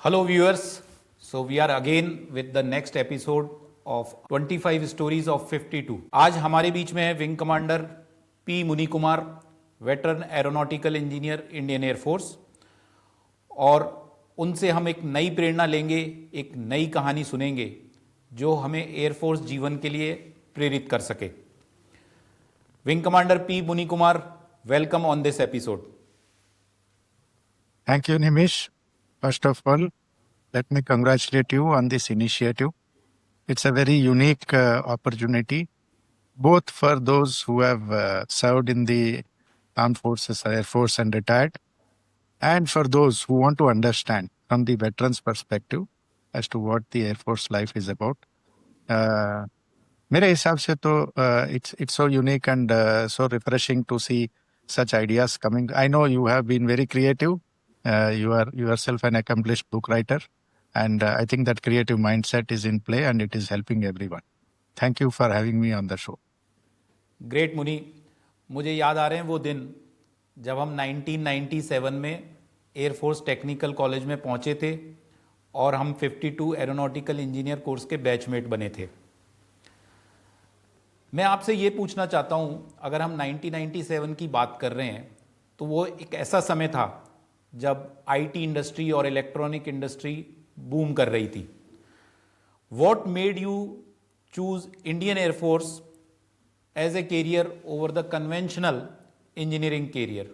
Hello, viewers. So, we are again with the next episode of 25 Stories of 52. आज हमारे बीच में है wing commander P मुनि Kumar, veteran aeronautical engineer, Indian air force, और उनसे हम एक नई प्रेरणा लेंगे, एक नई कहानी सुनेंगे जो हमें एयरफोर्स जीवन के लिए प्रेरित कर सके. विंग कमांडर पी मुनि Kumar, welcome on this episode. Thank you, Nimish. First of all, let me congratulate you on this initiative. It's a very unique opportunity, both for those who have served in the armed forces, Air Force, and retired, and for those who want to understand from the veterans' perspective as to what the Air Force life is about. मेरे हिसाब से तो it's so unique and so refreshing to see such ideas coming. I know you have been very creative. You are yourself an accomplished book writer, and I think that creative mindset is in play and it is helping everyone. Thank you for having me on the show. Great मुनि, मुझे याद आ रहे हैं वो दिन जब हम 1997 में एयरफोर्स टेक्निकल कॉलेज में पहुंचे थे और हम 52 एरोनॉटिकल इंजीनियर कोर्स के बैचमेट बने थे. मैं आपसे ये पूछना चाहता हूँ, अगर हम 1997 की बात कर रहे हैं तो वो एक ऐसा समय था जब आईटी इंडस्ट्री और इलेक्ट्रॉनिक इंडस्ट्री बूम कर रही थी. What made you choose Indian air force as a career over the conventional engineering career?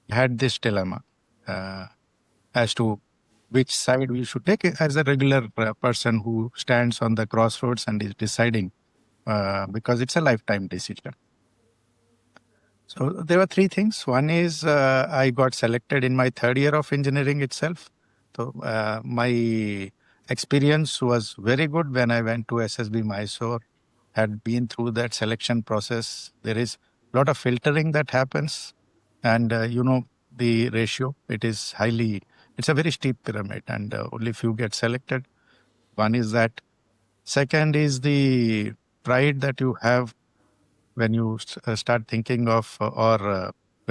I had this dilemma as to which side we should take as a regular person who stands on the crossroads and is deciding because it's a lifetime decision. So there were three things. One is I got selected in my third year of engineering itself. So my experience was very good when I went to SSB Mysore, had been through that selection process. There is a lot of filtering that happens, and the ratio, it's a very steep pyramid, and only few get selected. One is that. Second is the pride that you have when you start thinking of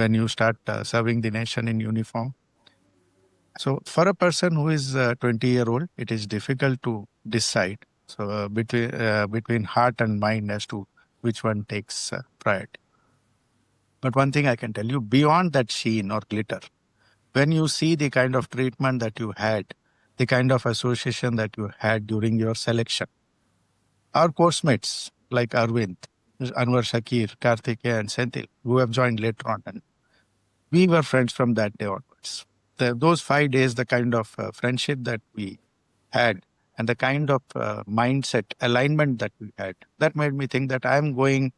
when you start serving the nation in uniform. So for a person who is 20-year-old, it is difficult to decide. So between heart and mind as to which one takes priority. But one thing I can tell you, beyond that sheen or glitter, when you see the kind of treatment that you had, the kind of association that you had during your selection, our course mates like Arvind, Anwar Shakir, Karthikeya and Senthil, who have joined later on, and we were friends from that day onwards. Those 5 days, the kind of friendship that we had and the kind of mindset alignment that we had, that made me think that I'm going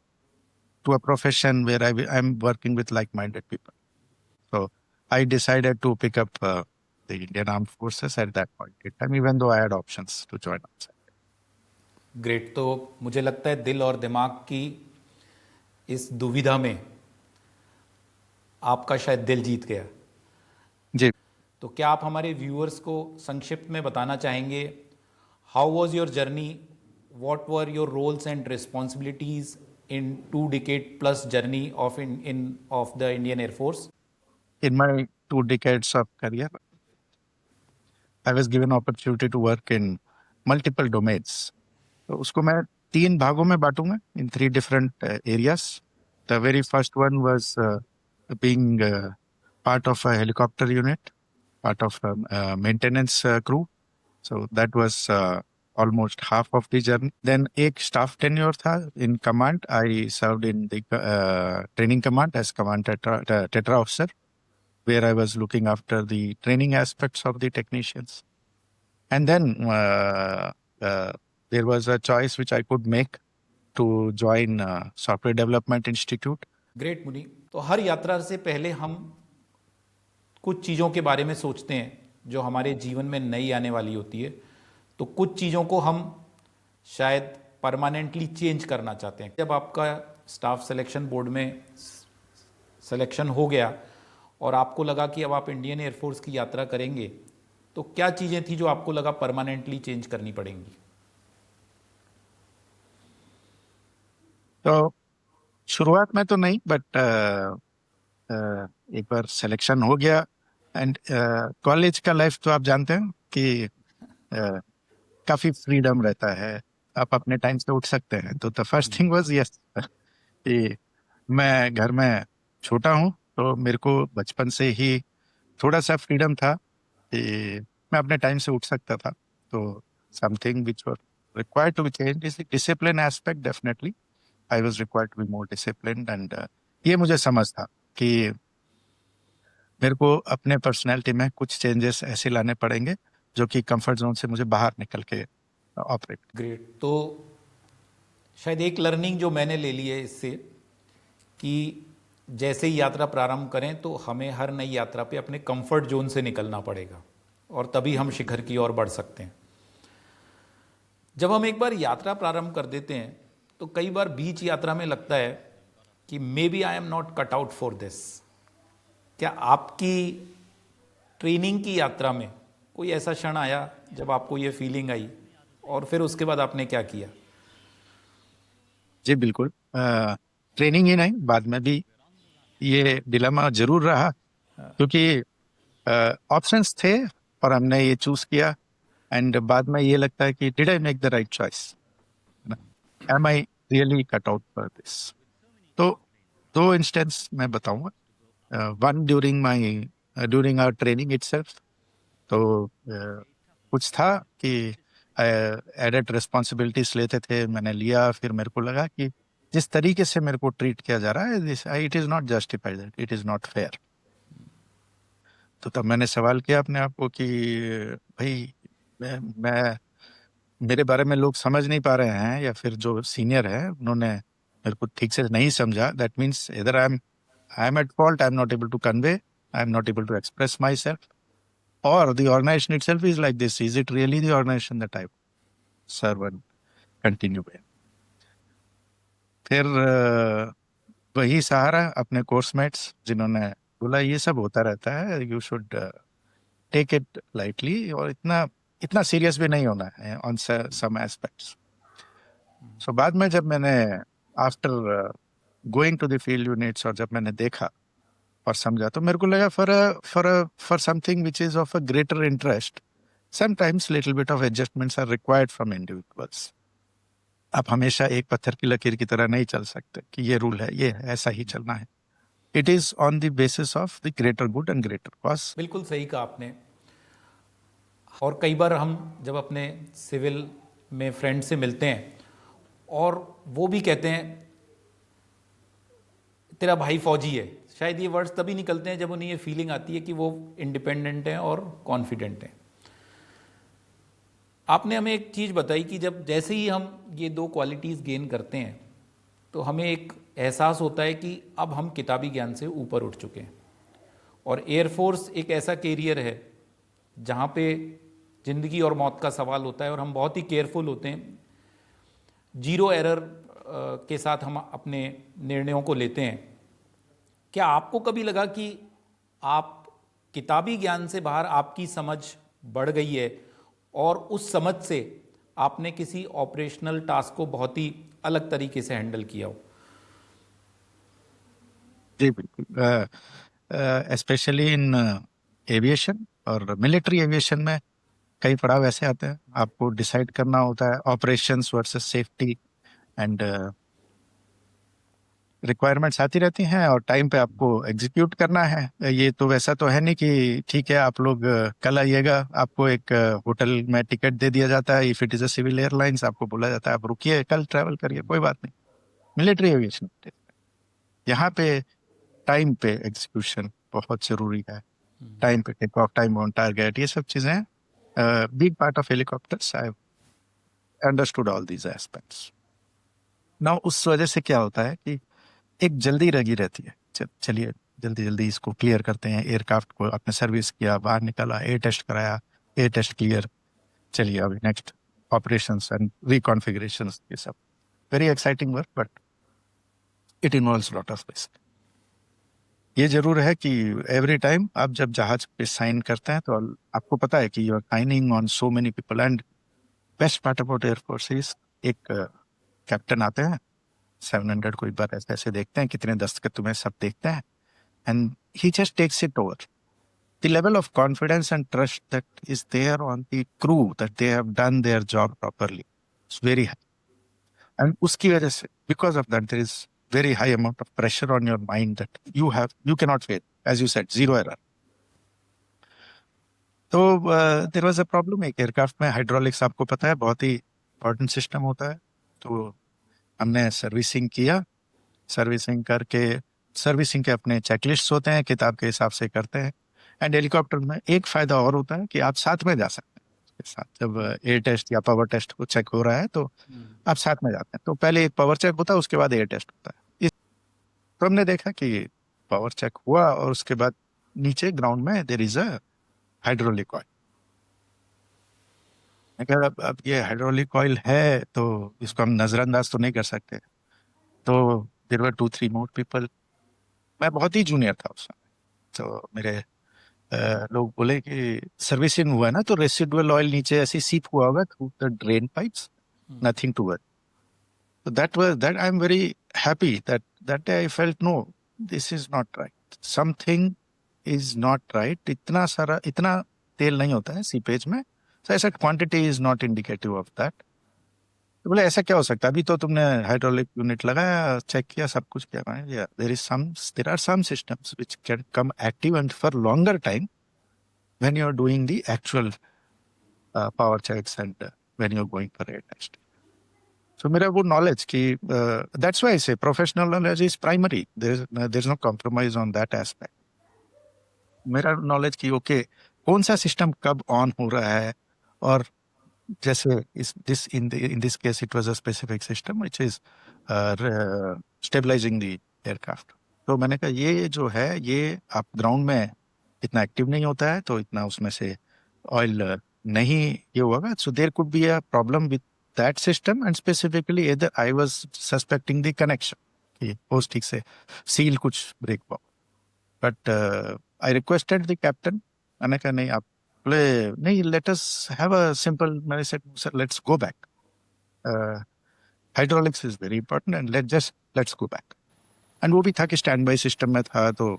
to a profession where I'm working with like-minded people. So I decided to pick up the Indian Armed Forces at that point in time, even though I had options to join outside. Great. तो मुझे लगता है दिल और दिमाग की इस दुविधा में आपका शायद दिल जीत गया. जी. तो क्या आप हमारे व्यूअर्स को संक्षिप्त में बताना चाहेंगे, how was your journey, what were your roles and responsibilities in 2 decade plus journey of the Indian Air Force? In my 2 decades of career, I was given opportunity to work in multiple domains. तो उसको मैं 3 भागों में बांटूंगा in 3 different areas. The very first one was being part of a helicopter unit, part of a maintenance crew. So that was almost half of the journey. Then एक staff tenure था in command. I served in the training command as command tetra officer, where I was looking after the training aspects of the technicians. And then there was a choice which I could make to join Software Development Institute. Great मुनि. तो हर यात्रा से पहले हम कुछ चीज़ों के बारे में सोचते हैं जो हमारे जीवन में नई आने वाली होती है. तो कुछ चीज़ों को हम शायद परमानेंटली चेंज करना चाहते हैं. जब आपका स्टाफ सिलेक्शन बोर्ड में सिलेक्शन हो गया और आपको लगा कि अब आप इंडियन एयरफोर्स की यात्रा करेंगे, तो क्या चीज़ें थी जो आपको लगा परमानेंटली चेंज करनी पड़ेंगी? तो शुरुआत में तो नहीं, बट एक बार सिलेक्शन हो गया एंड कॉलेज का लाइफ तो आप जानते हैं कि काफी फ्रीडम रहता है, आप अपने टाइम से उठ सकते हैं। तो the first thing was yes कि मैं घर में छोटा हूँ, तो मेरे को बचपन से ही थोड़ा सा फ्रीडम था कि मैं अपने टाइम से उठ सकता था। तो something which was required to be change is discipline aspect. Definitely I was required to be more disciplined, and ये मुझे समझ था कि मेरे को अपने पर्सनैलिटी में कुछ चेंजेस ऐसे लाने पड़ेंगे जो कि कंफर्ट जोन से मुझे बाहर निकल के ऑपरेट। ग्रेट। तो शायद एक लर्निंग जो मैंने ले ली है इससे कि जैसे ही यात्रा प्रारंभ करें तो हमें हर नई यात्रा पे अपने कंफर्ट जोन से निकलना पड़ेगा और तभी हम शिखर की ओर बढ़ सकते हैं। जब हम एक बार यात्रा प्रारंभ कर देते हैं तो कई बार बीच यात्रा में लगता है कि maybe I am not cut out for this. क्या आपकी ट्रेनिंग की यात्रा में कोई ऐसा क्षण आया जब आपको ये फीलिंग आई और फिर उसके बाद आपने क्या किया? जी बिल्कुल, ट्रेनिंग ही नहीं, बाद में भी ये डिलेमा जरूर रहा, क्योंकि ऑप्शंस थे और हमने ये चूज किया, एंड बाद में ये लगता है कि did I make the right choice, am I really cut out for this. तो दो इंस्टेंस मैं बताऊंगा। One during our training itself. तो कुछ था कि एडेड रिस्पॉन्सिबिलिटीज लेते थे, मैंने लिया, फिर मेरे को लगा कि जिस तरीके से मेरे को ट्रीट किया जा रहा है, this it is not justified, it is not fair. तो तब मैंने सवाल किया अपने आप को कि भाई मैं मेरे बारे में लोग समझ नहीं पा रहे हैं, या फिर जो सीनियर है उन्होंने मेरे को ठीक से नहीं समझा। दैट मीन्स इधर I am at fault, I am not able to convey, I am not able to express myself, or the organization itself is like this. Is it really the organization that I serve and continue with? फिर वही सहारा अपने coursemates, जिन्होंने बोला ये सब होता रहता है, you should take it lightly, और इतना इतना सीरियस भी नहीं होना है ऑन सम एस्पेक्ट्स। सो बाद में जब मैंने after going to the field units, और जब मैंने देखा और समझा, तो मेरे को लगा for something which is of a greater interest, sometimes little bit of adjustments are required from individuals. आप हमेशा एक पत्थर की लकीर की तरह नहीं चल सकते कि ये रूल है, ये है, ऐसा ही चलना है। It is on the basis of the greater good and greater cause. बिल्कुल सही कहा आपने। और कई बार हम जब अपने सिविल में फ्रेंड से मिलते हैं और वो भी कहते हैं तेरा भाई फौजी है, शायद ये वर्ड्स तभी निकलते हैं जब उन्हें ये फीलिंग आती है कि वो इंडिपेंडेंट हैं और कॉन्फिडेंट हैं। आपने हमें एक चीज़ बताई कि जब जैसे ही हम ये दो क्वालिटीज़ गेन करते हैं तो हमें एक एहसास होता है कि अब हम किताबी ज्ञान से ऊपर उठ चुके हैं। और एयरफोर्स एक ऐसा कैरियर है जहाँ पे ज़िंदगी और मौत का सवाल होता है और हम बहुत ही केयरफुल होते हैं, जीरो एरर के साथ हम अपने निर्णयों को लेते हैं। क्या आपको कभी लगा कि आप किताबी ज्ञान से बाहर आपकी समझ बढ़ गई है और उस समझ से आपने किसी ऑपरेशनल टास्क को बहुत ही अलग तरीके से हैंडल किया हो? जी बिल्कुल, स्पेशली इन एविएशन और मिलिट्री एविएशन में कई पड़ाव ऐसे आते हैं, आपको डिसाइड करना होता है operations versus safety, and requirements आती रहती हैं और टाइम पे आपको एग्जीक्यूट करना है। ये तो वैसा तो है नहीं कि ठीक है आप लोग कल आइएगा, आपको एक होटल में टिकट दे दिया जाता है। If it is a civil airlines, आपको बोला जाता है आप रुकिए, कल ट्रैवल करिए, कोई बात नहीं। मिलिट्री एविएशन यहाँ पे टाइम पे एग्जीक्यूशन बहुत जरूरी है, टाइम पे take off, time on target, ये सब चीजें big part of helicopters. I understood all these aspects. Now उस वजह से क्या होता है कि एक जल्दी लगी रहती है, चलिए जल्दी जल्दी इसको क्लियर करते हैं। एयरक्राफ्ट को आपने सर्विस किया, बाहर निकाला, एयर टेस्ट कराया, एयर टेस्ट क्लियर, चलिए अभी नेक्स्ट ऑपरेशंस एंड रिकॉन्फिगरेशंस, ये सब very exciting work, but it involves lot of risk. ये जरूर है कि एवरी टाइम आप जब जहाज पे साइन करते हैं तो आपको पता है कि you are signing on so many people, and best part about airforce is एक कैप्टन आते हैं 700 को एक बार ऐसे ऐसे देखते हैं, कितने दस्तखत तुम्हें, सब देखते हैं, and he just takes it over. the level of confidence and trust that is there on the crew that they have done their job properly. It's very high. And uski wajah se, because of that, there is very high amount of pressure on your mind that you cannot fail. As you said, zero error. तो there was a problem एक aircraft में hydraulics आपको पता है बहुत ही important system होता है तो हमने सर्विसिंग किया सर्विसिंग के अपने चेकलिस्ट होते हैं किताब के हिसाब से करते हैं एंड हेलीकॉप्टर में एक फायदा और होता है कि आप साथ में जा सकते हैं उसके साथ जब एयर टेस्ट या पावर टेस्ट को चेक हो रहा है तो आप साथ में जाते हैं तो पहले एक पावर चेक होता है उसके बाद एयर टेस्ट होता है तो हमने देखा कि पावर चेक हुआ और उसके बाद नीचे ग्राउंड में there is a hydraulic oil अगर अब ये हाइड्रोलिक ऑयल है तो इसको हम नजरअंदाज तो नहीं कर सकते तो देयर वर 2-3 मोर पीपल मैं बहुत ही जूनियर था उस समय तो मेरे लोग बोले कि सर्विसिंग हुआ है ना तो रेसिडुअल ऑयल नीचे ऐसे सीप हुआ होगा through the drain pipes nothing to worry so that I'm very happy that day I felt no this is not right something is not right इतना तेल नहीं होता है सीपेज में so ऐसा quantity is not indicative of that तो बोले ऐसा क्या हो सकता है अभी तो तुमने हाइड्रोलिक यूनिट लगाया चेक किया सब कुछ किया there are some systems which can come active and for longer time when you're doing the actual power checks and when you're going for air test so मेरा वो नॉलेज कि that's why I say professional knowledge is primary there's no compromise on that aspect मेरा knowledge कि okay कौन सा system कब on हो रहा है और जैसे in this case it was a specific system which is stabilizing the aircraft तो मैंने कहा ये जो है ये आप ग्राउंड में इतना एक्टिव नहीं होता है तो इतना उसमें से ऑयल नहीं ये होगा so there could be a problem with that system and specifically इधर I was suspecting the connection कि होस्ट ठीक से सील कुछ ब्रेक हुआ but I requested the captain मैंने कहा नहीं आप बोले नहीं let us have a simple मैंने said sir let's go back hydraulics is very important and let's go back and वो भी था कि स्टैंड बाय सिस्टम में था तो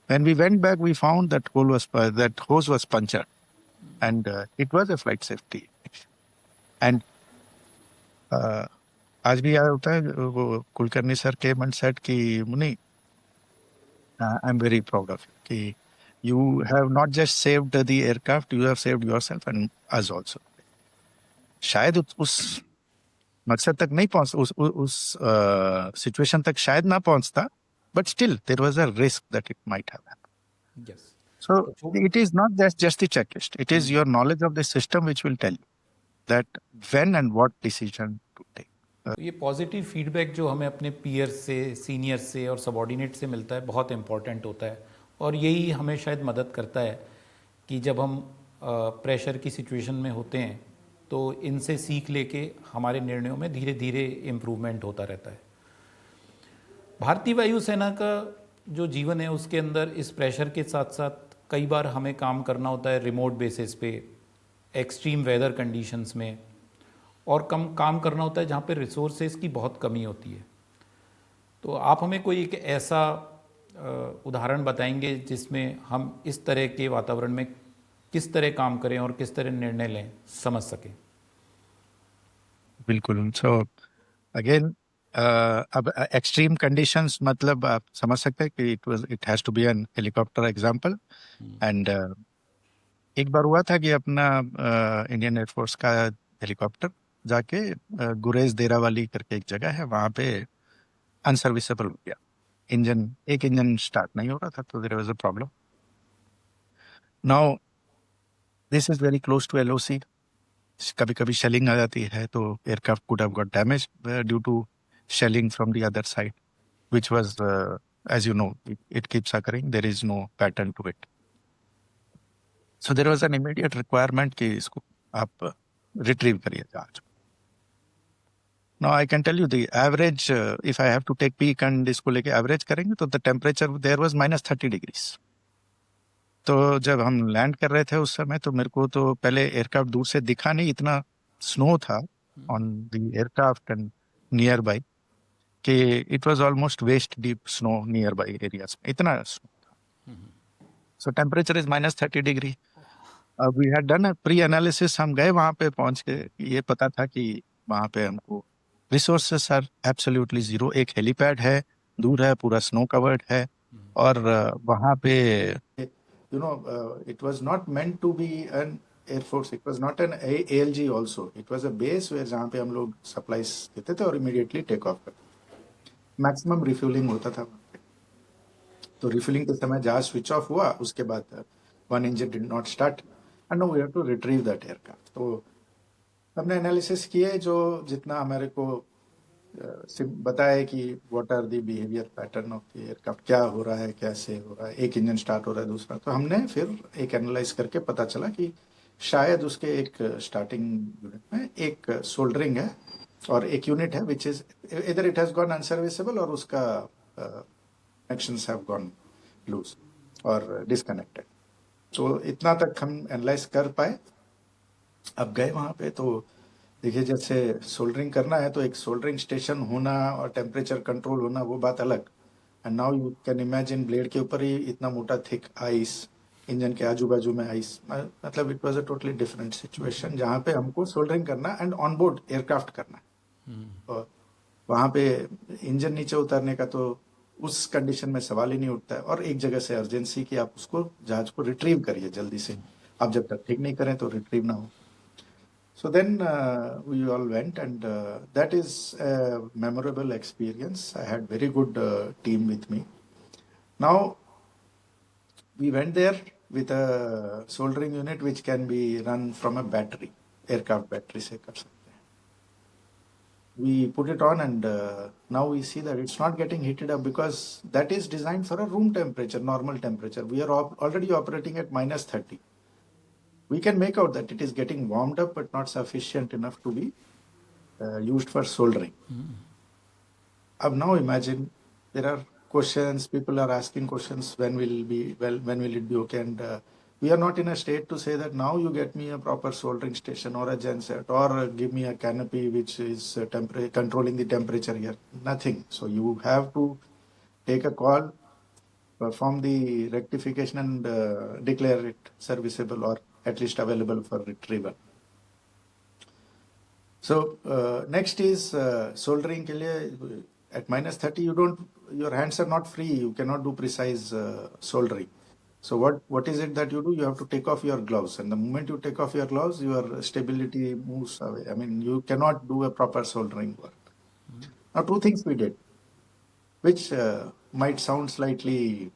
when we went back we found that hose was punctured and it was a flight safety and आज भी याद होता है वो Kulkarni sir came and said कि Muni I am very proud of you कि you have not just saved the aircraft you have saved yourself and us also शायद उस मकसद तक नहीं पहुंच उस सिचुएशन तक शायद ना पहुंचता but still there was a risk that it might have happened yes so it is not just the checklist it is your knowledge of the system which will tell you that when and what decision to take तो ये positive feedback जो हमें अपने peer से senior से और subordinate से मिलता है बहुत इंपॉर्टेंट होता है और यही हमें शायद मदद करता है कि जब हम प्रेशर की सिचुएशन में होते हैं तो इनसे सीख लेके हमारे निर्णयों में धीरे धीरे इम्प्रूवमेंट होता रहता है भारतीय वायुसेना का जो जीवन है उसके अंदर इस प्रेशर के साथ साथ कई बार हमें काम करना होता है रिमोट बेसिस पे एक्सट्रीम वेदर कंडीशंस में और कम काम करना होता है जहाँ पे रिसोर्सेज की बहुत कमी होती है तो आप हमें कोई एक ऐसा उदाहरण बताएंगे जिसमें हम इस तरह के वातावरण में किस तरह काम करें और किस तरह निर्णय लें समझ सकें बिल्कुल सो अगेन अब एक्सट्रीम कंडीशंस मतलब आप समझ सकते हैं कि it has to be an helicopter example and एक बार हुआ था कि अपना इंडियन एयरफोर्स का हेलीकॉप्टर जाके गुरेज देरावाली करके एक जगह है वहाँ पे अनसर्विसेबल हो गया एक इंजन स्टार्ट नहीं हो रहा था तो there was a problem now this is very close to LOC कभी कभी शेलिंग आ जाती है तो aircraft could have got damage due to shelling from the other side, which was, as you know, it keeps occurring. There is no pattern to it. So there was an immediate requirement कि इसको आप retrieve करिए जहाज. Now I can tell you the average, if I have to take peak and इसको लेके average करेंगे तो the temperature there was -30 degrees. तो जब हम लैंड कर रहे थे उस समय तो मेरे को तो पहले एयरक्राफ्ट दूर से दिखा नहीं इतना स्नो था on the aircraft and nearby कि it was almost waist deep snow nearby areas में इतना स्नो था So temperature is -30 degree. We had done a pre-analysis. हम गए वहाँ पे पहुँच के ये पता था कि वहाँ पे हमको रिसोर्सेस आर एब्सोल्युटली जीरो. एक हेलीपैड है, दूर है, पूरा स्नो कवर्ड है. और वहाँ पे it was not meant to be an Air Force. It was not an ALG also. It was a base where जहाँ पे हम लोग supplies देते थे और immediately take off करते. मैक्सिमम रिफ्यूलिंग होता था. तो रिफिलिंग के समय जहाज स्विच ऑफ हुआ, उसके बाद one engine did not start and no we have to retrieve that aircraft. तो हमने एनालिसिस किए जो जितना हमारे को बताया कि what are the behaviour pattern of the aircraft, क्या हो रहा है, कैसे हो रहा है, एक इंजन स्टार्ट हो रहा है, दूसरा. तो हमने फिर एक एनालाइज करके पता चला कि शायद उसके एक स्टार्टिंग यूनिट में एक सोल्डरिंग है और एक यूनिट है विच इज इधर इट हैज गॉन अनसर्विसेबल और उसका कनेक्शंस हैव गॉन लूज और डिस्कनेक्टेड. तो इतना तक हम एनालाइज कर पाए. अब गए वहाँ पे तो देखिए जैसे सोल्डरिंग करना है तो एक सोल्डरिंग स्टेशन होना और टेम्परेचर कंट्रोल होना वो बात अलग. And now you can imagine blade के ऊपर ही इतना मोटा थिक आइस, इंजन के आजू बाजू में आइस. मतलब it was a totally different situation जहाँ पे हमको सोल्डरिंग करना एंड ऑन बोर्ड एयरक्राफ्ट करना. और वहाँ पे इंजन नीचे उतारने का तो उस कंडीशन में सवाल ही नहीं उठता है. और एक जगह से अर्जेंसी कि आप उसको जहाज को रिट्रीव करिए जल्दी से. आप जब तक ठीक नहीं करें तो रिट्रीव ना हो. So then we all went and that is a memorable experience. I had very good team with me. Now we went there with a soldering unit which can be run from a battery, aircraft battery से कर सकते हैं. We put it on and now we see that it's not getting heated up because that is designed for a room temperature, normal temperature. We are already operating at -30. We can make out that it is getting warmed up but not sufficient enough to be used for soldering. Now imagine there are questions, people are asking questions, when will it be okay, and we are not in a state to say that now you get me a proper soldering station or a genset or give me a canopy which is controlling the temperature here. Nothing. So you have to take a call, perform the rectification and declare it serviceable or at least available for retrieval. So next is soldering के लिए at -30 your hands are not free, you cannot do precise soldering. So what is it that you do? You have to take off your gloves, and the moment you take off your gloves your stability moves away. I mean you cannot do a proper soldering work. Now two things we did which might sound slightly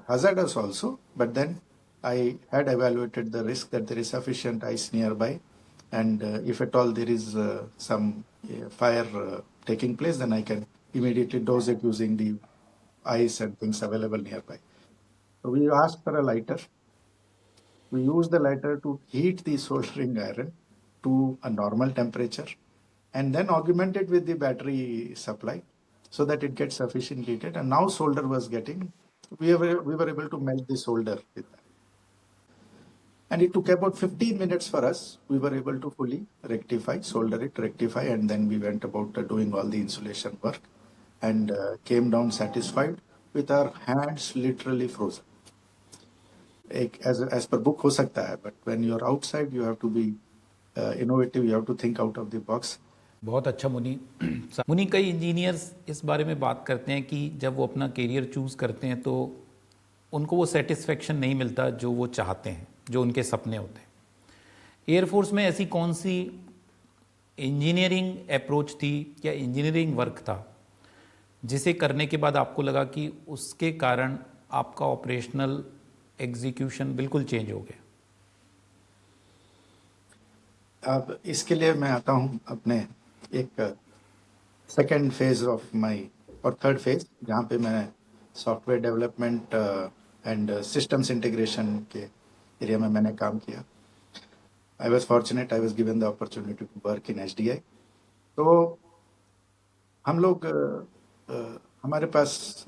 hazardous also, but then I had evaluated the risk that there is sufficient ice nearby, and if at all there is some fire taking place, then I can immediately dose it using the ice and things available nearby. So we asked for a lighter. We use the lighter to heat the soldering iron to a normal temperature and then augment it with the battery supply so that it gets sufficiently heated. And now solder was getting, we were able to melt the solder with that. And it took about 15 minutes for us. We were able to fully solder it, rectify, and then we went about doing all the insulation work and came down satisfied with our hands literally frozen. As per book हो सकता है, but when you're outside, you have to be innovative, you have to think out of the box. बहुत अच्छा मुनि. मुनि कई engineers इस बारे में बात करते हैं कि जब वो अपना करियर चूज़ करते हैं तो उनको वो सेटिस्फेक्शन नहीं मिलता जो वो चाहते हैं, जो उनके सपने होते हैं. एयरफोर्स में ऐसी कौन सी इंजीनियरिंग अप्रोच थी या इंजीनियरिंग वर्क था जिसे करने के बाद आपको लगा कि उसके कारण आपका ऑपरेशनल एग्जीक्यूशन बिल्कुल चेंज हो गया? अब इसके लिए मैं आता हूँ अपने एक सेकेंड फेज ऑफ माई और थर्ड फेज जहाँ पे मैं software development and systems integration के एरिया में मैंने काम किया. I was fortunate, I was given the opportunity to work in HDI. तो हम लोग हमारे पास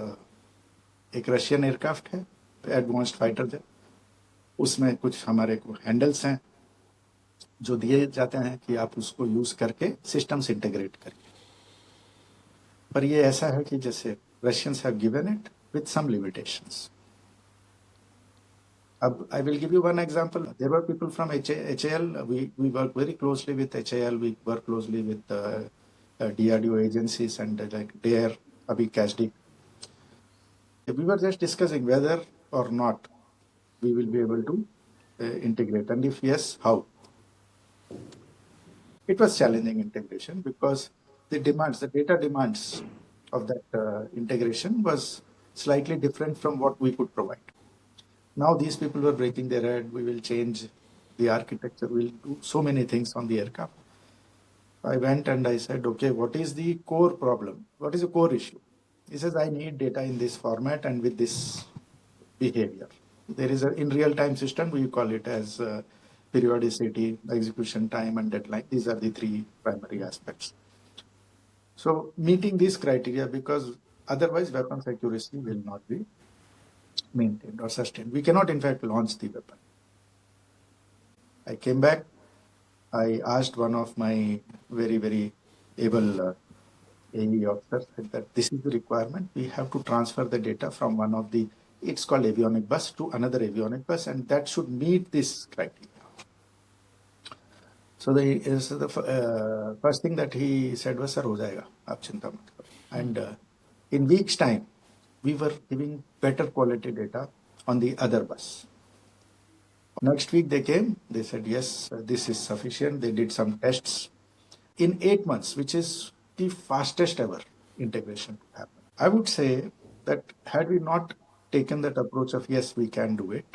एक रशियन एयरक्राफ्ट है, एडवांस्ड फाइटर जेट. उसमें कुछ हमारे को हैंडल्स हैं जो दिए जाते हैं कि आप उसको यूज करके सिस्टम्स इंटीग्रेट करिए. पर ये ऐसा है कि जैसे Russians have given it with some limitations. I will give you one example. There were people from HAL. We work very closely with HAL. We work closely with DRDO agencies and like DARE, Abhi CASDIC. We were just discussing whether or not we will be able to integrate, and if yes, how. It was challenging integration because the data demands of that integration was slightly different from what we could provide. Now these people were breaking their head. We will change the architecture. We'll do so many things on the aircraft. I went and I said, okay, what is the core problem? What is the core issue? He says, I need data in this format and with this behavior. There is a in real-time system, we call it as periodicity, execution time, and deadline. These are the three primary aspects. So meeting these criteria, because otherwise weapons accuracy will not be maintained or sustained. We cannot, in fact, launch the weapon. I came back. I asked one of my very, very able AE officers that this is the requirement. We have to transfer the data from one of the, it's called avionic bus, to another avionic bus, and that should meet this criteria. So the first thing that he said was, "Sir, ho jayega, aap chinta mat karo." And in weeks' time, we were giving better quality data on the other bus. Next week they came, they said, yes, this is sufficient. They did some tests. In 8 months, which is the fastest ever integration to happen. I would say that had we not taken that approach of, yes, we can do it,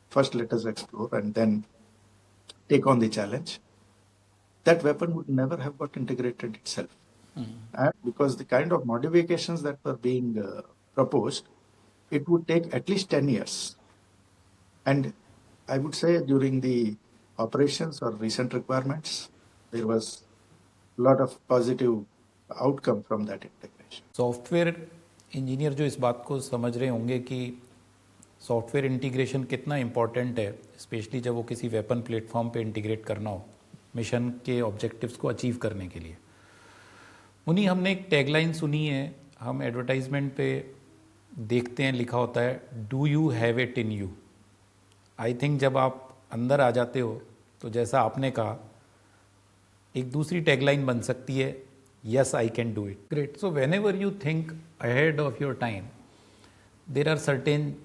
first let us explore and then take on the challenge, that weapon would never have got integrated itself. And because the kind of modifications that were being proposed, it would take at least 10 years. And I would say during the operations or recent requirements, there was a lot of positive outcome from that integration. Software engineer जो इस बात को समझ रहे होंगे कि software integration कितना important है, स्पेशली जब वो किसी वेपन प्लेटफॉर्म पे इंटीग्रेट करना हो मिशन के ऑब्जेक्टिव्स को अचीव करने के लिए। मुनी, हमने एक टैगलाइन सुनी है, हम एडवर्टाइजमेंट पे देखते हैं लिखा होता है, do you have it in you. I think जब आप अंदर आ जाते हो तो जैसा आपने कहा, एक दूसरी टैगलाइन बन सकती है, yes I can do it. Great. So whenever you think ahead of your time, there are certain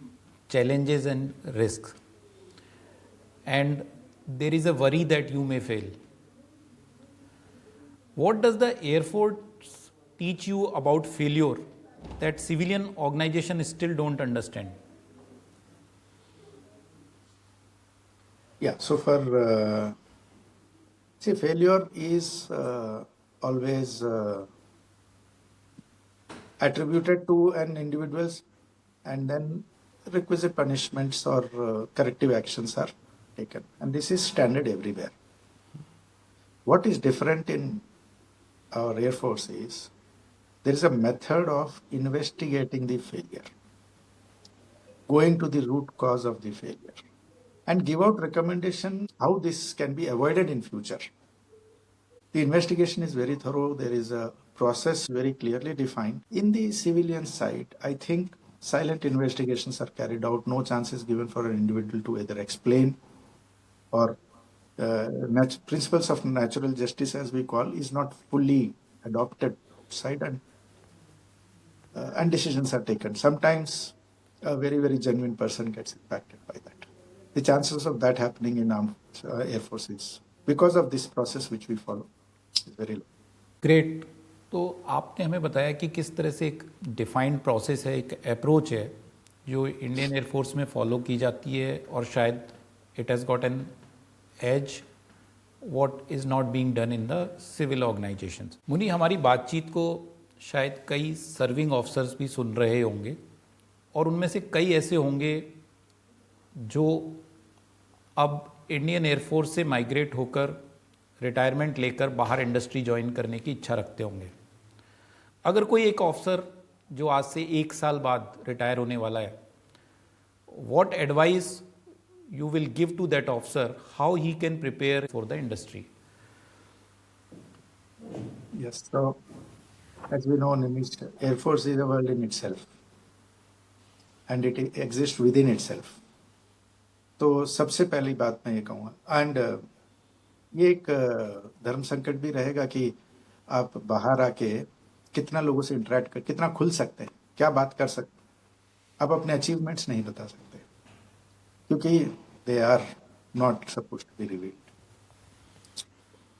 challenges and risks, and there is a worry that you may fail. What does the Air Force teach you about failure that civilian organizations still don't understand? Yeah, so for see, failure is always attributed to an individual, and then requisite punishments or corrective actions are taken, and this is standard everywhere. What is different in our Air Force is there is a method of investigating the failure, going to the root cause of the failure, and give out recommendations how this can be avoided in future. The investigation is very thorough. There is a process very clearly defined. In the civilian side, I think silent investigations are carried out. No chance is given for an individual to either explain or principles of natural justice, as we call, is not fully adopted outside, and decisions are taken. Sometimes a very, very genuine person gets impacted by that. The chances of that happening in Air Force is, because of this process which we follow, is very low. Great. तो आपने हमें बताया कि किस तरह से एक defined process है, एक अप्रोच है जो इंडियन एयरफोर्स में फॉलो की जाती है, और शायद it has got an edge what is not being done in the civil organisations. Muni, हमारी बातचीत को शायद कई सर्विंग ऑफिसर्स भी सुन रहे होंगे, और उनमें से कई ऐसे होंगे जो अब इंडियन एयरफोर्स से माइग्रेट होकर रिटायरमेंट लेकर बाहर इंडस्ट्री ज्वाइन करने की इच्छा रखते होंगे। अगर कोई एक ऑफिसर जो आज से 1 साल बाद रिटायर होने वाला है, what advice you will give to that officer how he can prepare for the industry? Yes, so as we know, Nimish, Air Force is a world in itself, and it exists within itself. तो सबसे पहली बात मैं ये कहूँगा, and ये एक धर्म संकट भी रहेगा कि आप बाहर आके कितना लोगों से इंटरेक्ट कर, कितना खुल सकते हैं, क्या बात कर सकते हैं। आप अपने अचीवमेंट्स नहीं बता सकते क्योंकि they are not suppose to be revealed.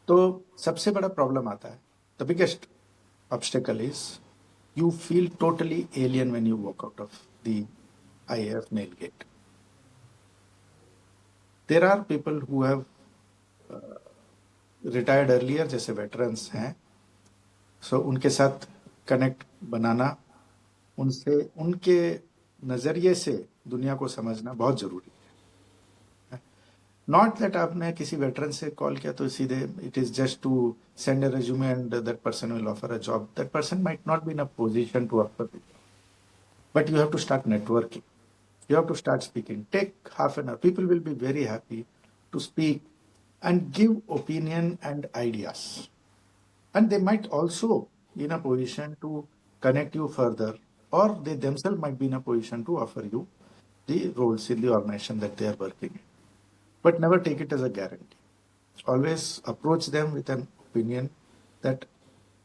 तो सबसे बड़ा प्रॉब्लम आता है, the biggest obstacle is you feel totally alien when you walk out of the IAF mail gate. There are people who have retired earlier, जैसे veterans हैं, so उनके साथ connect बनाना, उनसे उनके नज़रिए से दुनिया को समझना बहुत ज़रूरी है। नॉट दैट आपने किसी वेटरन से कॉल किया तो सीधे it is just to send a resume and that person will offer a job. That person might not be in a position to offer the job, but you have to start networking. You have to start speaking. Take half an hour. People will be very happy to speak and give opinion and ideas. And they might also be in a position to connect you further, or they themselves might be in a position to offer you the roles in the organization that they are working in. But never take it as a guarantee. Always approach them with an opinion that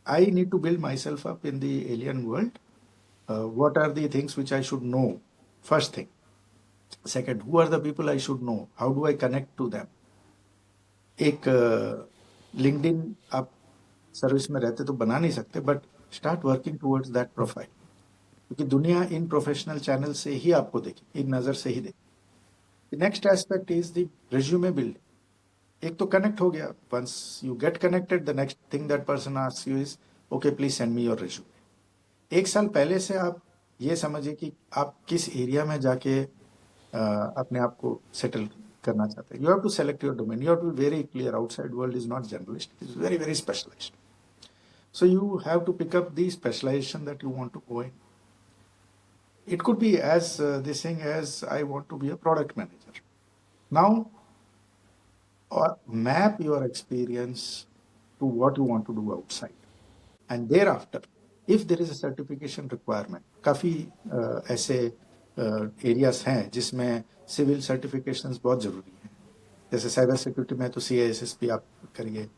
I need to build myself up in the alien world. What are the things which I should know? First thing. Second, who are the people I should know? How do I connect to them? एक LinkedIn आप service में रहते तो बना नहीं सकते, but start working towards that profile, क्योंकि दुनिया इन प्रोफेशनल चैनल से ही आपको देखे, इन नज़र से ही देखे। The next aspect is the resume build. एक तो कनेक्ट हो गया, once you get connected the next thing that person asks you is okay please send me your resume. एक साल पहले से आप ये समझिए कि आप किस एरिया में जाके अपने आप को सेटल करना चाहते हैं। You have to select your domain, you have to be very clear, outside world is not generalist, it is very very specialised. So you have to pick up the specialization that you want to go in. It could be as this thing as I want to be a product manager. Now, or map your experience to what you want to do outside. And thereafter, if there is a certification requirement, काफ़ी ऐसे areas हैं जिसमें civil certifications बहुत ज़रूरी हैं। जैसे cyber security में तो CISSP आप करिए,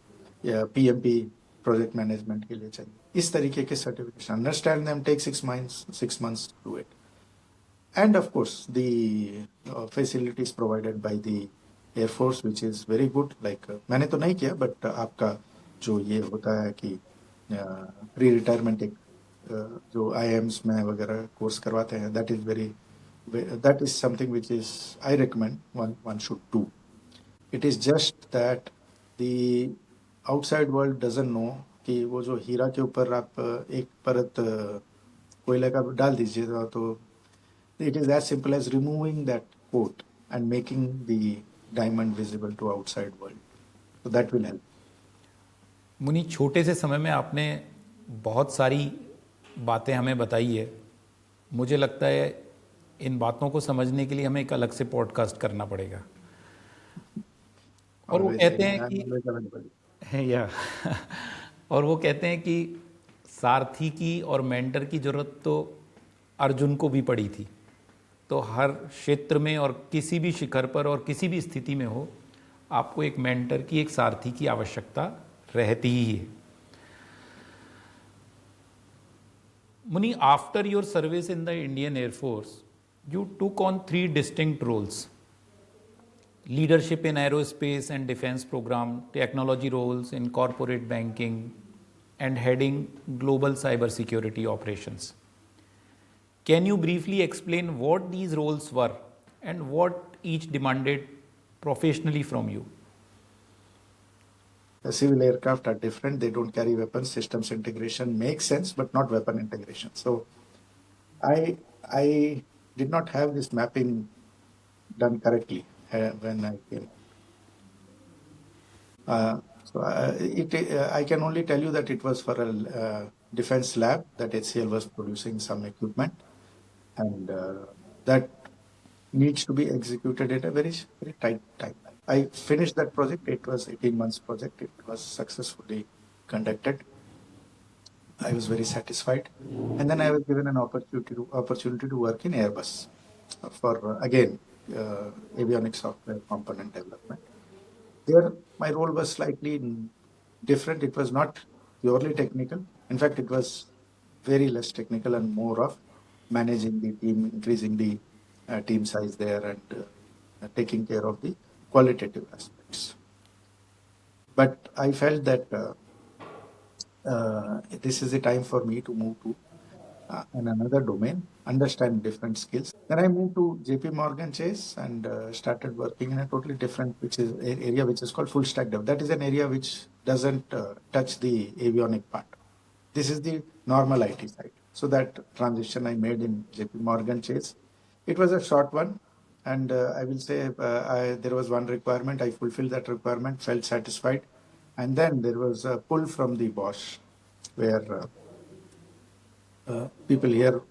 या PMP प्रोजेक्ट मैनेजमेंट के लिए चाहिए। इस तरीके के certification, understand them, take 6 months to it. And of course the facilities provided by the airforce which is very good. Like मैंने तो नहीं किया, बट आपका जो ये होता है कि प्री रिटायरमेंट एक जो IIMs में वगैरह कोर्स करवाते हैं, that is something which is I recommend one should do. It is just that the outside world doesn't know कि वो जो हीरा के ऊपर आप एक परत कोयले का डाल दीजिए तो it is as simple as removing that coat and making the diamond visible to outside world. So that will help. मुनि, छोटे से समय में आपने बहुत सारी बातें हमें बताई है। मुझे लगता है इन बातों को समझने के लिए हमें एक अलग से पॉडकास्ट करना पड़ेगा। और वो कहते हैं कि या और वो कहते हैं कि सारथी की और मेंटर की ज़रूरत तो अर्जुन को भी पड़ी थी। तो हर क्षेत्र में और किसी भी शिखर पर और किसी भी स्थिति में हो, आपको एक मेंटर की, एक सारथी की आवश्यकता रहती ही है। मुनि, after your service in the Indian air force, you took on 3 distinct roles: leadership in aerospace and defense program, technology roles in corporate banking, and heading global cybersecurity operations. Can you briefly explain what these roles were and what each demanded professionally from you? The civil aircraft are different. They don't carry weapons. Systems integration makes sense, but not weapon integration. So I did not have this mapping done correctly when I came. I can only tell you that it was for a defense lab that HCL was producing some equipment, and that needs to be executed at a very, very tight timeline. I finished that project. It was 18 months project. It was successfully conducted. I was very satisfied, and then I was given an opportunity to work in Airbus for again avionics software component development. There, my role was slightly different. It was not purely technical. In fact, it was very less technical and more of managing the team, increasing the team size there, and taking care of the qualitative aspects. But I felt that this is the time for me to move to in another domain, understand different skills. Then I moved to JP Morgan Chase and started working in a totally different, which is area which is called full stack dev. That is an area which doesn't touch the avionic part. This is the normal IT side. So that transition I made in JP Morgan Chase, it was a short one. And I will say there was one requirement. I fulfilled that requirement, felt satisfied. And then there was a pull from the Bosch where people here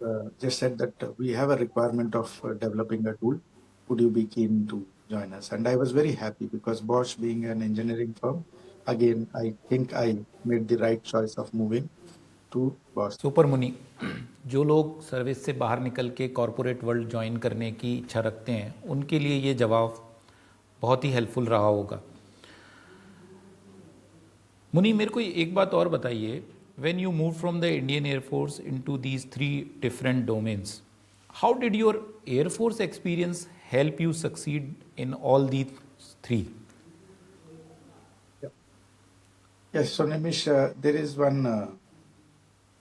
just said that we have a requirement of developing a tool. Would you be keen to join us? And I was very happy because Bosch being an engineering firm, again, I think I made the right choice of moving to Bosch. Super मुनि, जो लोग service से बाहर निकल के corporate world join करने की इच्छा रखते हैं उनके लिए ये जवाब बहुत ही हेल्पफुल रहा होगा। मुनि, मेरे को एक बात और बताइए, when you moved from the Indian Air Force into these three different domains, how did your Air Force experience help you succeed in all these three? Yes, so Nimish, there is one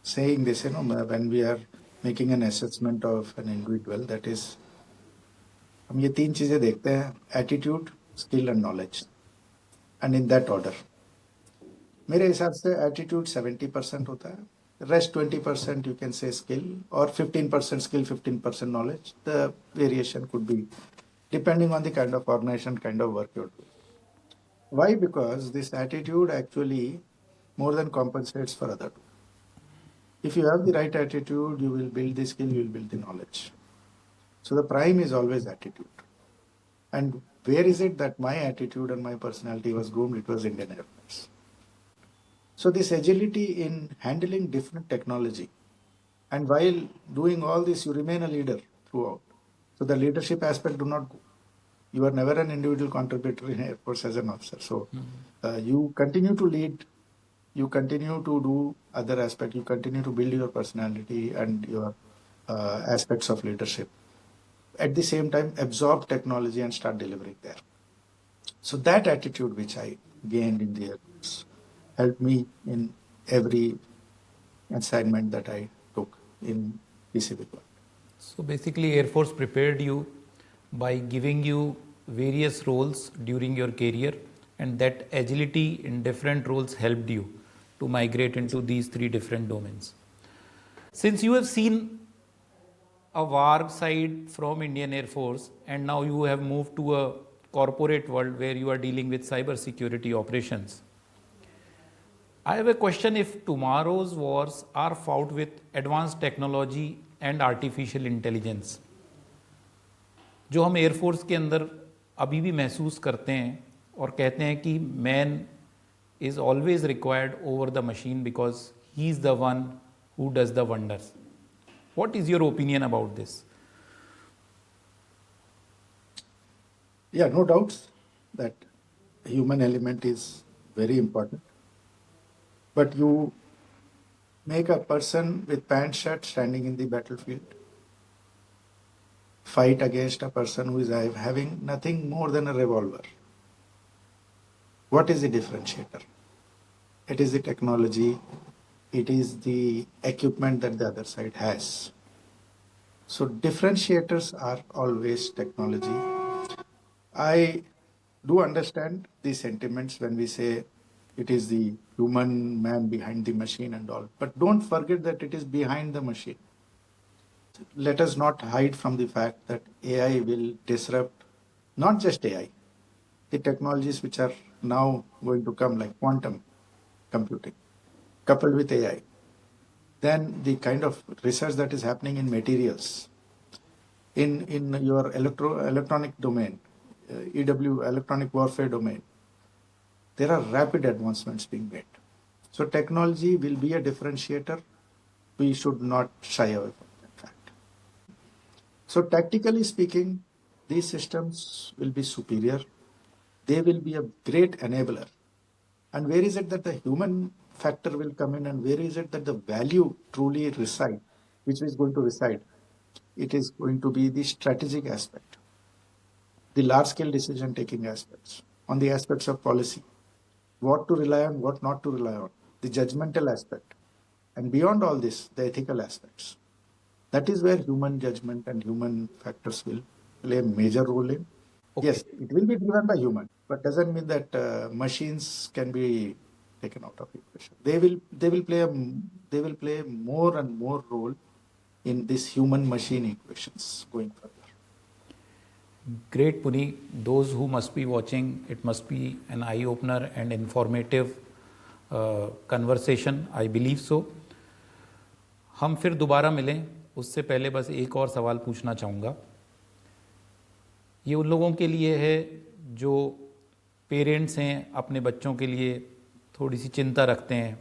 saying this, when we are making an assessment of an individual, that is, हम ये तीन चीजें देखते हैं: attitude, skill and knowledge, and in that order. मेरे हिसाब से attitude 70% होता है, rest 20% you can say skill, और 15% skill, 15% knowledge. The variation could be depending on the kind of organisation, kind of work you are doing. Why? Because this attitude actually more than compensates for other two. If you have the right attitude, you will build the skill, you will build the knowledge. So the prime is always attitude. And where is it that my attitude and my personality was groomed? It was Indian Air Force. So this agility in handling different technology, and while doing all this, you remain a leader throughout. So the leadership aspect do not go. You are never an individual contributor in Air Force as an officer. So you continue to lead, you continue to do other aspects, you continue to build your personality and your aspects of leadership. At the same time, absorb technology and start delivering there. So that attitude which I gained in the Air Force helped me in every assignment that I took in PCB work. So basically Air Force prepared you by giving you various roles during your career, and that agility in different roles helped you to migrate into these three different domains. Since you have seen a war side from Indian Air Force and now you have moved to a corporate world where you are dealing with cyber security operations, I have a question: if tomorrow's wars are fought with advanced technology and artificial intelligence, जो हम air force के अंदर अभी भी महसूस करते हैं और कहते हैं कि man is always required over the machine because he is the one who does the wonders, what is your opinion about this? Yeah, no doubts that human element is very important. But you make a person with pant shirt standing in the battlefield fight against a person who is having nothing more than a revolver. What is the differentiator? It is the technology, it is the equipment that the other side has. So differentiators are always technology. I do understand the sentiments when we say it is the human man behind the machine and all, but don't forget that it is behind the machine. Let us not hide from the fact that AI will disrupt not just AI, the technologies which are now going to come, like quantum computing coupled with AI. Then the kind of research that is happening in materials, in your electronic domain, EW, electronic warfare domain, there are rapid advancements being made. So technology will be a differentiator. We should not shy away from that fact. So tactically speaking, these systems will be superior. They will be a great enabler. And where is it that the human factor will come in, and where is it that the value truly reside, which is going to reside? It is going to be the strategic aspect, the large scale decision taking aspects, on the aspects of policy, what to rely on, what not to rely on, the judgmental aspect, and beyond all this, the ethical aspects. That is where human judgment and human factors will play a major role in. Okay. Yes, it will be driven by human, but doesn't mean that machines can be taken out of equation. They will play more and more role in this human machine equations going further. Great, Puni. Those who must be watching, it must be an eye-opener and informative conversation. I believe so. हम फिर दोबारा मिलें, उससे पहले बस एक और सवाल पूछना चाहूँगा. ये उन लोगों के लिए है जो पेरेंट्स हैं, अपने बच्चों के लिए थोड़ी सी चिंता रखते हैं,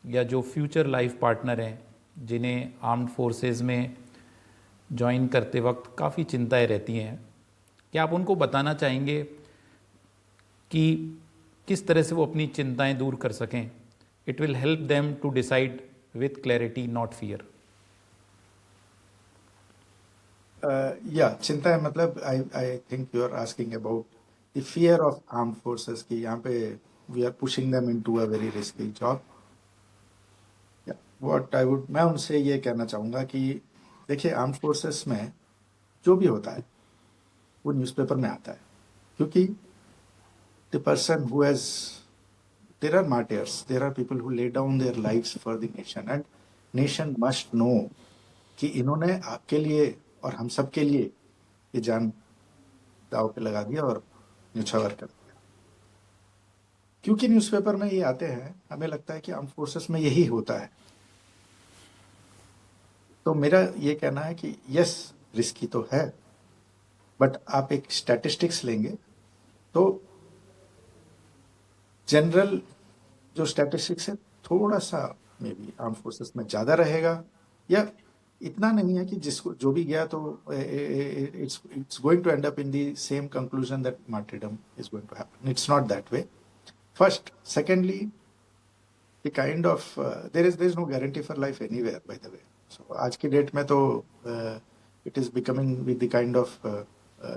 या जो फ्यूचर लाइफ पार्टनर हैं, जिन्हें आर्म्ड फोर्सेस में ज्वाइन करते वक्त काफ़ी चिंताएं रहती हैं. क्या आप उनको बताना चाहेंगे कि किस तरह से वो अपनी चिंताएं दूर कर सकें? It will help them to decide with clarity, not fear. चिंता है, मतलब I think you are asking about the fear of armed forces की यहाँ पे we are pushing them into a very risky job. मैं उनसे ये कहना चाहूँगा कि देखिए, आर्म्ड फोर्सेस में जो भी होता है वो न्यूज़पेपर में आता है, क्योंकि the person who has, there are martyrs, there are people who lay down their lives for the nation, and nation must know कि इन्होंने आपके लिए और हम सब के लिए ये जान दाव पे लगा दिया और न्यौछावर कर दिया. क्योंकि न्यूज़पेपर में ये आते हैं, हमें लगता है कि आर्म फोर्सेस में यही होता है. तो मेरा ये कहना है कि यस, रिस्की तो है, बट आप एक स्टैटिस्टिक्स लेंगे तो जनरल जो स्टैटिस्टिक्स है थोड़ा सा मे बी आर्म फोर्सेस में ज़्यादा रहेगा, या इतना नहीं है कि जिसको जो भी गया तो it's going to end up in the same conclusion that martyrdom is going to happen. It's not that way. First, secondly, the kind of there is no guarantee for life anywhere, by the way. So आज की date में तो it is becoming with the kind of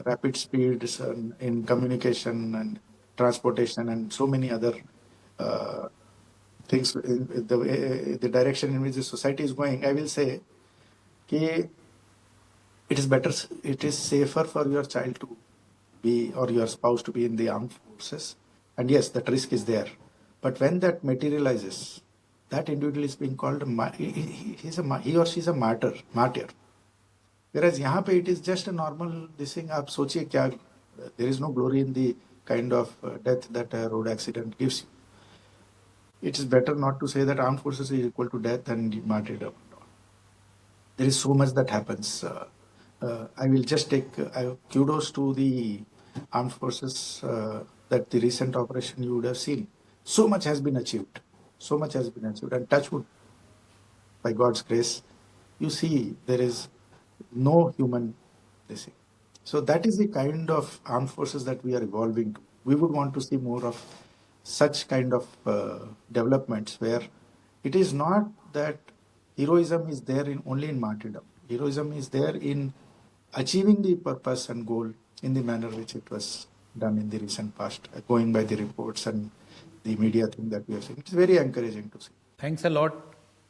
rapid speeds in communication and transportation and so many other things in the direction in which the society is going. I will say that it is better, it is safer for your child to be, or your spouse to be in the armed forces, and yes, that risk is there, but when that materializes, that individual is being called he or she is a martyr. Whereas यहाँ पे it is just a normal this thing. आप सोचिए क्या, there is no glory in the kind of death that a road accident gives you. It is better not to say that armed forces is equal to death and martyrdom. There is so much that happens. I will just take kudos to the armed forces that the recent operation you would have seen. So much has been achieved. So much has been achieved, and touch wood, by God's grace, you see there is no human this thing. So that is the kind of armed forces that we are evolving to. We would want to see more of such kind of developments, where it is not that heroism is there only in martyrdom. Heroism is there in achieving the purpose and goal in the manner which it was done in the recent past, going by the reports and the media thing that we have seen. It's very encouraging to see. Thanks a lot,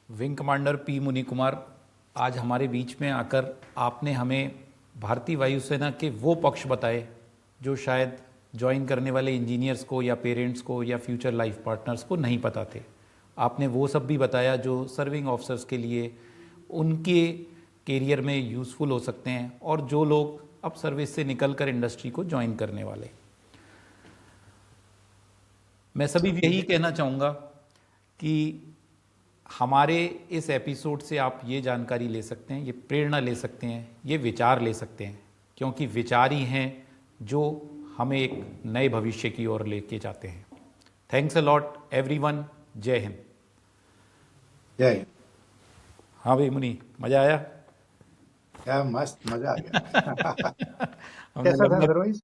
Wing Commander P. Muni Kumar. आज हमारे बीच में आकर आपने हमें भारतीय वायुसेना के वो पक्ष बताए जो शायद ज्वाइन करने वाले इंजीनियर्स को या पेरेंट्स को या फ्यूचर लाइफ पार्टनर्स को नहीं पता थे. आपने वो सब भी बताया जो सर्विंग ऑफिसर्स के लिए उनके कैरियर में यूज़फुल हो सकते हैं, और जो लोग अब सर्विस से निकलकर इंडस्ट्री को ज्वाइन करने वाले. मैं सभी यही कहना चाहूँगा कि हमारे इस एपिसोड से आप ये जानकारी ले सकते हैं, ये प्रेरणा ले सकते हैं, ये विचार ले सकते हैं, क्योंकि विचार ही हैं जो हमें एक नए भविष्य की ओर लेके जाते हैं. Thanks a lot everyone. जय हिंद. जय हिंद. हाँ भाई मुनि, मज़ा आया. क्या मस्त मजा आ गया। हमने कैसा था लंबा अदरवाइज?